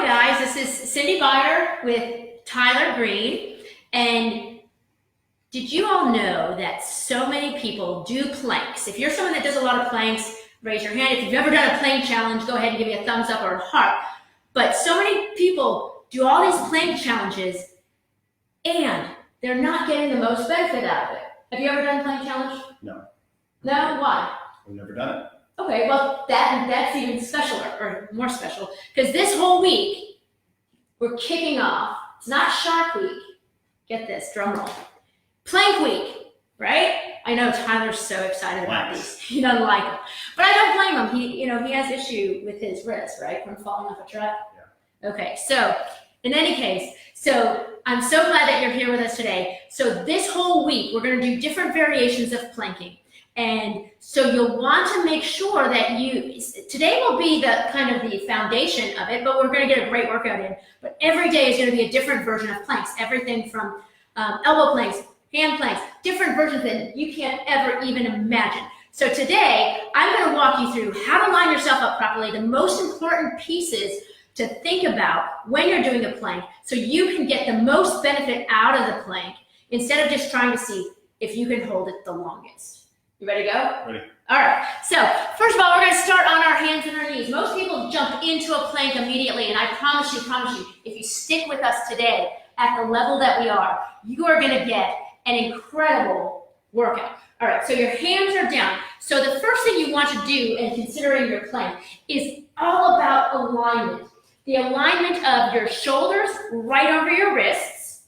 guys, this is Cindy Byer with Tyler Green, and did you all know that so many people do planks? If you're someone that does a lot of planks, raise your hand. If you've ever done a plank challenge, go ahead and give me a thumbs up or a heart. But so many people do all these plank challenges, and they're not getting the most benefit out of it. Have you ever done a plank challenge? No. No? Why? I've never done it. Okay, well, that's even special or more special, because this whole week, we're kicking off. It's not Shark Week. Get this, drum roll. Plank Week, right? I know Tyler's so excited about these. He doesn't like them. But I don't blame him. He has issue with his wrist, right? From falling off a truck. Yeah. Okay, so in any case, I'm so glad that you're here with us today. So this whole week, we're going to do different variations of planking. And so you'll want to make sure that today will be the kind of the foundation of it, but we're going to get a great workout in. But every day is going to be a different version of planks, everything from elbow planks, hand planks, different versions that you can't ever even imagine. So today, I'm going to walk you through how to line yourself up properly, the most important pieces to think about when you're doing a plank so you can get the most benefit out of the plank instead of just trying to see if you can hold it the longest. You ready to go? Ready. All right. So first of all, we're going to start on our hands and our knees. Most people jump into a plank immediately, and I promise you, if you stick with us today at the level that we are, you are going to get an incredible workout. All right. So your hands are down. So the first thing you want to do in considering your plank is all about alignment. The alignment of your shoulders right over your wrists,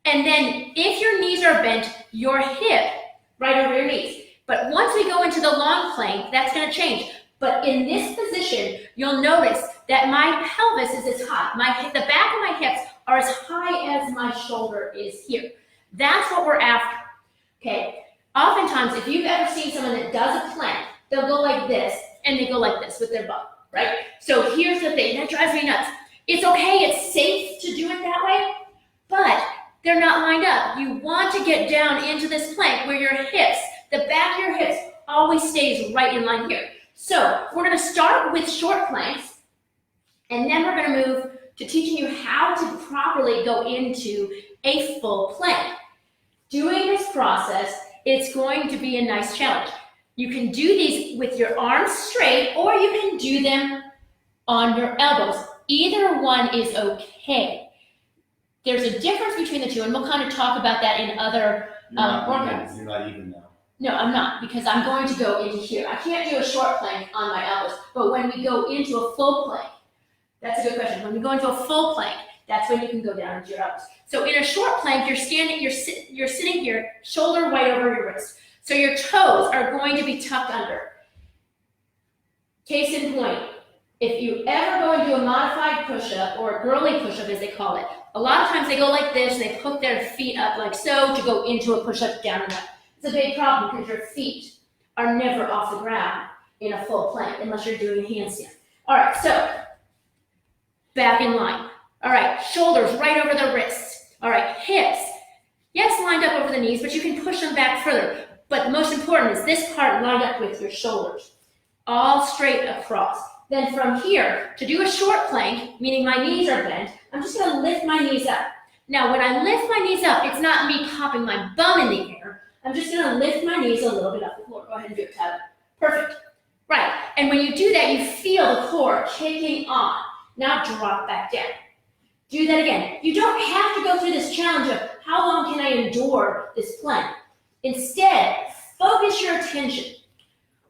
and then if your knees are bent, your hip right over your knees. But once we go into the long plank, that's going to change. But in this position, you'll notice that my pelvis is as high. The back of my hips are as high as my shoulder is here. That's what we're after, okay? Oftentimes, if you've ever seen someone that does a plank, they'll go like this, and they go like this with their butt, right? So here's the thing, that drives me nuts. It's okay, it's safe to do it that way, but they're not lined up. You want to get down into this plank where your hips, the back of your hips always stays right in line here. So we're going to start with short planks, and then we're going to move to teaching you how to properly go into a full plank. Doing this process, it's going to be a nice challenge. You can do these with your arms straight, or you can do them on your elbows. Either one is okay. There's a difference between the two, and we'll kind of talk about that in other workouts. You're not even now. No, I'm not, because I'm going to go into here. I can't do a short plank on my elbows, but when we go into a full plank, that's a good question. When we go into a full plank, that's when you can go down into your elbows. So in a short plank, you're sitting here, shoulder right over your wrist. So your toes are going to be tucked under. Case in point, if you ever go into a modified push-up, or a girly push-up as they call it, a lot of times they go like this, and they put their feet up like so to go into a push-up down and up. It's a big problem because your feet are never off the ground in a full plank unless you're doing a handstand. All right, so back in line. All right, shoulders right over the wrists. All right, hips. Yes, lined up over the knees, but you can push them back further. But the most important is this part lined up with your shoulders, all straight across. Then from here, to do a short plank, meaning my knees are bent, I'm just going to lift my knees up. Now, when I lift my knees up, it's not me popping my bum in the air. I'm just going to lift my knees a little bit off the floor. Go ahead and do it, Tyler. Perfect. Right. And when you do that, you feel the core kicking on. Now drop back down. Do that again. You don't have to go through this challenge of how long can I endure this plank. Instead, focus your attention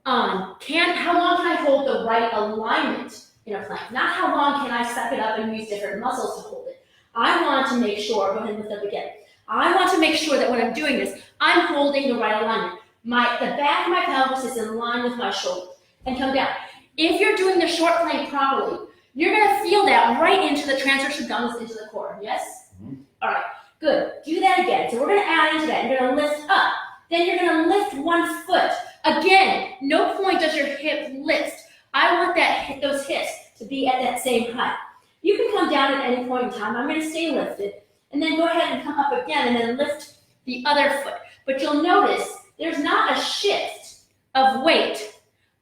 on how long can I hold the right alignment in a plank. Not how long can I suck it up and use different muscles to hold it. I want to make sure, go ahead and lift up again. I want to make sure that when I'm doing this, I'm holding the right alignment. The back of my pelvis is in line with my shoulders. And come down. If you're doing the short plank properly, you're going to feel that right into the transverse abdominis, into the core. Yes? Mm-hmm. All right. Good. Do that again. So we're going to add into that. You're going to lift up. Then you're going to lift one foot. Again, no point does your hip lift. I want those hips to be at that same height. You can come down at any point in time. I'm going to stay lifted. And then go ahead and come up again and then lift the other foot. But you'll notice there's not a shift of weight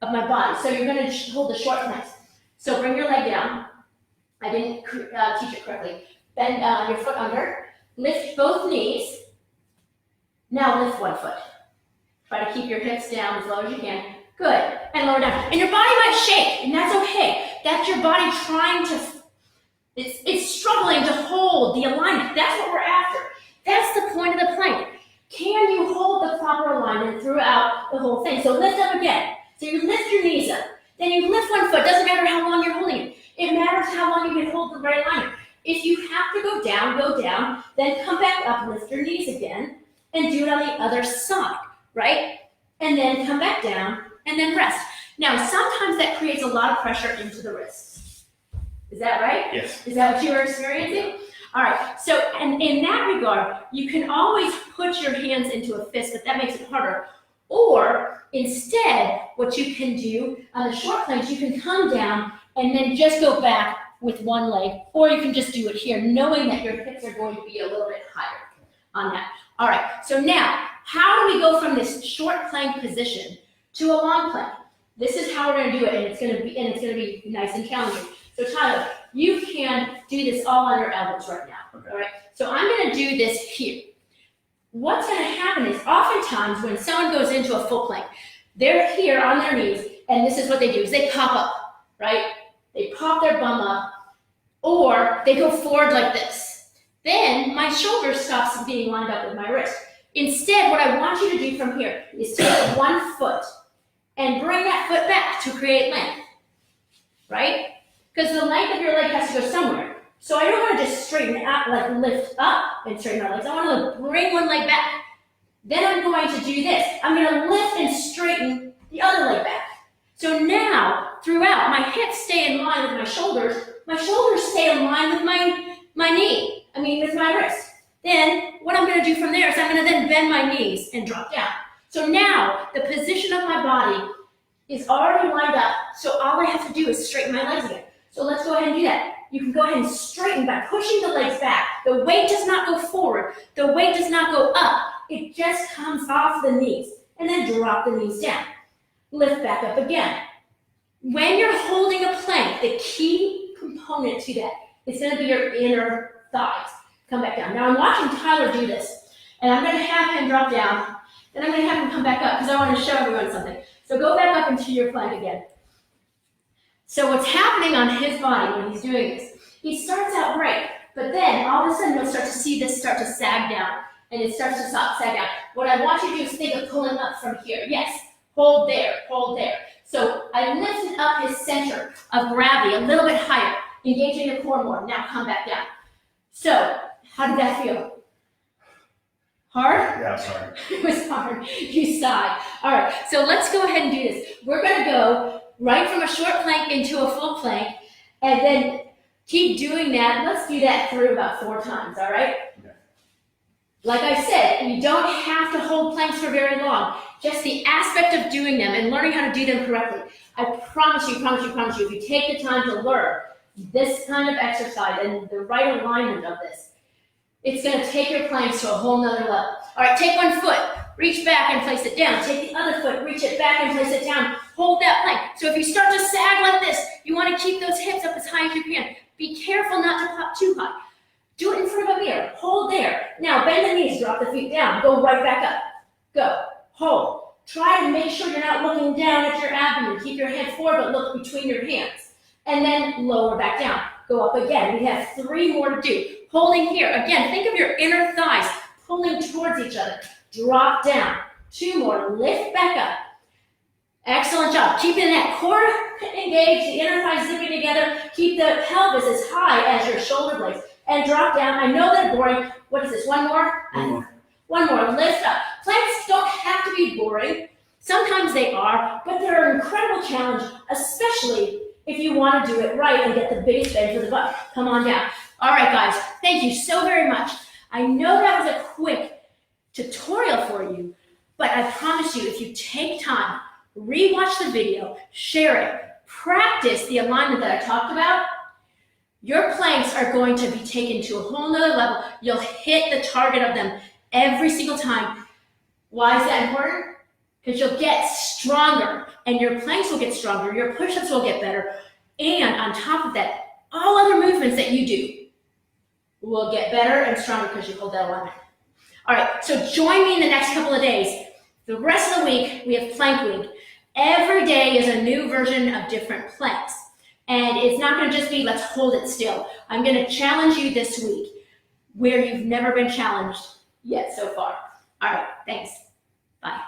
of my body. So you're going to hold the short planks. So bring your leg down. I didn't teach it correctly. Bend your foot under, lift both knees. Now lift one foot. Try to keep your hips down as low as you can. Good, and lower down. And your body might shake, and that's okay. That's your body trying to, it's struggling to hold the alignment. That's what we're after. That's the point of the plank. Can you hold the proper alignment throughout the whole thing? So lift up again. So you lift your knees up. Then you lift one foot. Doesn't matter how long you're holding it. It matters how long you can hold the right alignment. If you have to go down, then come back up, lift your knees again, and do it on the other side, right? And then come back down, and then rest. Now, sometimes that creates a lot of pressure into the wrists. Is that right? Yes. Is that what you were experiencing? All right, so and in that regard, you can always put your hands into a fist, but that makes it harder. Or instead, what you can do on the short planks, you can come down and then just go back with one leg, or you can just do it here, knowing that your hips are going to be a little bit higher on that. All right, so now, how do we go from this short plank position to a long plank? This is how we're going to do it, and it's going to be nice and challenging. So Tyler, you can do this all on your elbows right now. Okay. All right. So I'm going to do this here. What's going to happen is oftentimes when someone goes into a full plank, they're here on their knees, and this is what they do: is they pop up, right? They pop their bum up, or they go forward like this. Then my shoulder stops being lined up with my wrist. Instead, what I want you to do from here is take one foot and bring that foot back to create length, right? Because the length of your leg has to go somewhere. So I don't want to just straighten out, like lift up and straighten my legs. I want to bring one leg back. Then I'm going to do this. I'm going to lift and straighten the other leg back. So now, throughout, my hips stay in line with my shoulders stay in line with my knee, with my wrist. Then, what I'm going to do from there is I'm going to then bend my knees and drop down. So now, the position of my body is already lined up, so all I have to do is straighten my legs again. So let's go ahead and do that. You can go ahead and straighten by pushing the legs back. The weight does not go forward. The weight does not go up. It just comes off the knees. And then drop the knees down. Lift back up again. When you're holding a plank, the key component to that is going to be your inner thighs. Come back down. Now I'm watching Tyler do this. And I'm going to have him drop down. Then I'm going to have him come back up because I want to show everyone something. So go back up into your plank again. So what's happening on his body when he's doing this, he starts out great, but then all of a sudden you'll start to see this start to sag down, and it starts to sag down. What I want you to do is think of pulling up from here. Yes, hold there, hold there. So I lifted up his center of gravity a little bit higher, engaging the core more. Now come back down. So how did that feel? Hard? Yeah, it's hard. It was hard. You sighed. All right, so let's go ahead and do this. We're going to go right from a short plank into a full plank, and then keep doing that. Let's do that through about 4 times, all right? Okay. Like I said, you don't have to hold planks for very long. Just the aspect of doing them and learning how to do them correctly. I promise you, if you take the time to learn this kind of exercise and the right alignment of this, it's going to take your planks to a whole nother level. All right, take one foot, reach back and place it down. Take the other foot, reach it back and place it down. Hold that plank. So if you start to sag like this, you want to keep those hips up as high as you can. Be careful not to pop too high. Do it in front of a mirror. Hold there. Now bend the knees, drop the feet down. Go right back up. Go. Hold. Try to make sure you're not looking down at your abdomen. Keep your hand forward, but look between your hands. And then lower back down. Go up again. We have 3 more to do. Holding here. Again, think of your inner thighs pulling towards each other. Drop down. 2 more. Lift back up. Excellent job. Keeping that core engaged, the inner thighs zipping together. Keep the pelvis as high as your shoulder blades. And drop down. I know that's boring. What is this? 1 more? 1 more. 1 more. Lift up. Planks don't have to be boring. Sometimes they are, but they're an incredible challenge, especially if you want to do it right and get the biggest bang for the buck. Come on down. All right, guys. Thank you so very much. I know that was a quick tutorial for you, but I promise you, if you take time, rewatch the video, share it, practice the alignment that I talked about, your planks are going to be taken to a whole nother level. You'll hit the target of them every single time. Why is that important? Because you'll get stronger, and your planks will get stronger, your push-ups will get better, and on top of that, all other movements that you do will get better and stronger because you hold that alignment. All right, so join me in the next couple of days. The rest of the week, we have plank week. Every day is a new version of different planks. And it's not going to just be, let's hold it still. I'm going to challenge you this week where you've never been challenged yet so far. All right, thanks. Bye.